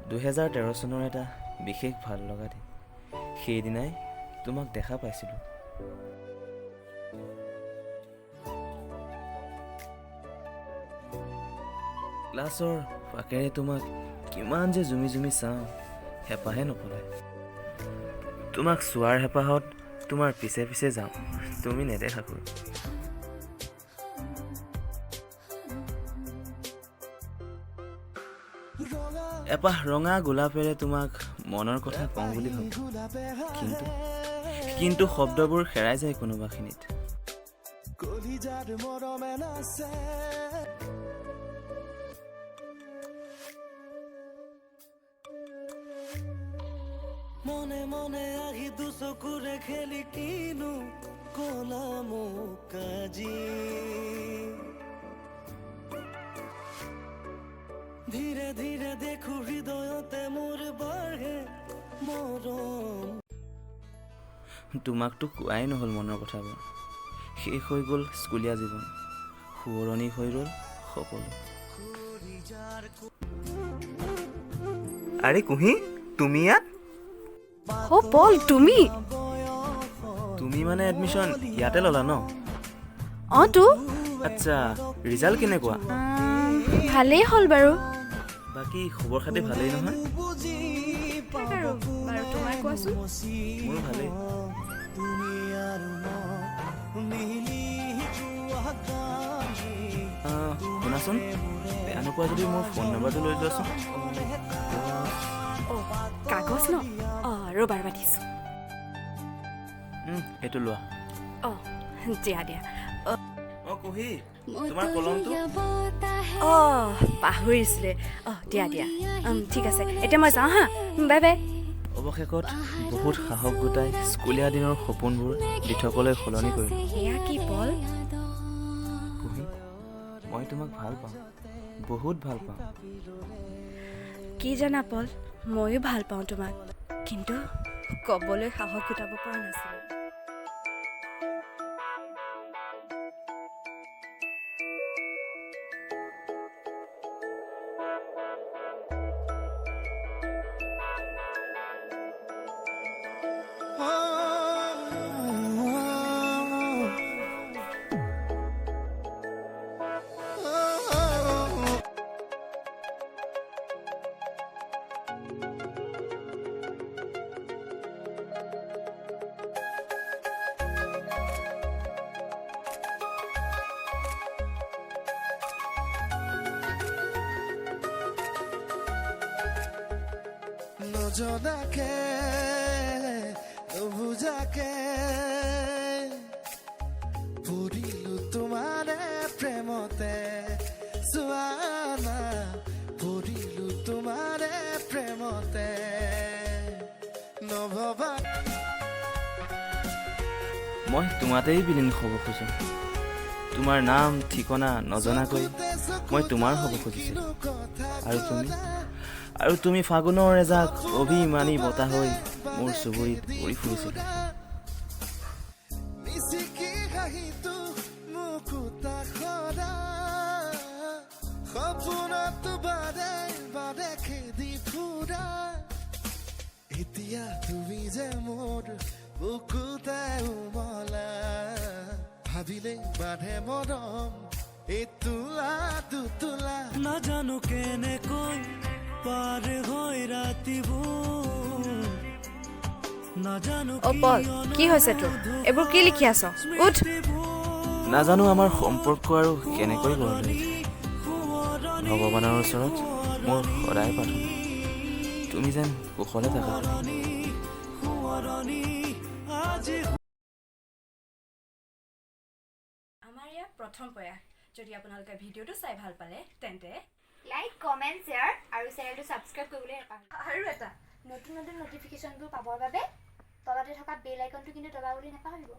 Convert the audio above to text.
2013 চনৰ এটা বিশেষ ভাল লগা দিন সেইদিনাই তোমাক দেখা পাইছিলোঁ ক্লাছৰ ফাকেৰে তোমাক কিমান যে জুমি জুমি চাওঁ হেঁপাহে নপলায় তোমাক চোৱাৰ হেঁপাহত তোমাৰ পিছে পিছে যাওঁ তুমি নেদেখাকৈ এপাহ ৰঙা গোলাপেৰে তোমাক মনৰ কথা কওঁ বুলি ভাবোঁ কিন্তু শব্দবোৰ হেৰাই যায় কোনোবাখিনিত মনে মনে আহি দুচকুৰে খেলি কিনো কলা মোক আজি ধীৰে ধীৰে দেখো হৃদয়তে মোৰ বাঢ়ে মৰম তোমাকতো কোৱাই নহ'ল মনৰ কথাবোৰ শেষ হৈ গ'ল স্কুলীয়া জীৱন সোঁৱৰণি হৈ ৰ'ল সকলো আৰে কুহি তুমি ইয়াত ও পল তুমি তুমি মানে এডমিশ্যন ইয়াতে ল'লা ন অঁ তো আচ্ছা ৰিজাল্ট কেনেকুৱা ভালেই হ'ল বাৰু বাকী খবৰ খাতি ভালেই নহয় বাৰু তোমাৰ কোৱাচোন মোৰো ভালেই শুনাচোন বেয়া নোপোৱা যদি মোৰ ফোন নম্বৰটো লৈ যোৱাচোন কাগজ ন অঁ ৰ'বাৰ পাতিছোঁ এইটো লোৱা অঁ দিয়া দিয়া অঁ কুহি তোমাৰ কলমটো অঁ পাহৰিছিলে অঁ দিয়া দিয়া ঠিক আছে এতিয়া মই যাওঁ হা বাই বাই অৱশেষত বহুত সাহস গোটাই স্কুলীয়া দিনৰ সপোনবোৰ দিঠকলৈ সলনি কৰিলোঁ এয়া কি পল কুহি মই তোমাক ভাল পাওঁ বহুত ভাল পাওঁ কি জানা পল ময়ো ভাল পাওঁ তোমাক কিন্তু ক'বলৈ সাহস গোটাব পৰা নাছিলোঁ নজনাকে নুবুজাকে পৰিলো তোমাৰে প্ৰেমতে চোৱানা পৰিলো তোমাৰে প্ৰেমতে নভবা মই তোমাতেই বিলীন হ'ব খোজোঁ তোমাৰ নাম ঠিকনা নজনাকৈ মই তোমাৰ হ'ব খুজিছিলোঁ আৰু তুমি ফাগুনৰ এজাক অভিমানী বতাহ হৈ মোৰ চুবুৰীত পৰি ফুৰিছিলা এতিয়া তুমি যে মোৰ বুকুতাই উমলা ভাবিলে বাঢ়ে মৰম এতোলা দুতোলা নাজানো কেনেকৈ পাৰ হৈ ৰাতিবোৰ নাজানো অ পল কি হৈছে তোৰ এইবোৰ কি লিখি আছ উঠ নাজানো আমাৰ সম্পৰ্ক আৰু কেনেকৈ গঢ় লৈ ভগৱানৰ ওচৰত মোৰ সদায় প্ৰাৰ্থনা তুমি যেন কুশলে থাকা আমাৰ ইয়াৰ প্ৰথম প্ৰয়াস যদি আপোনালোকে ভিডিঅ'টো চাই ভাল পালে তেন্তে লাইক কমেণ্ট শ্বেয়াৰ আৰু চেনেলটো ছাবস্ক্ৰাইব কৰিবলৈ নাপাহৰিব আৰু এটা নতুন নতুন নটিফিকেশ্যনবোৰ পাবৰ বাবে তলতে থকা বেল আইকনটো কিন্তু দবাবলৈ নাপাহৰিব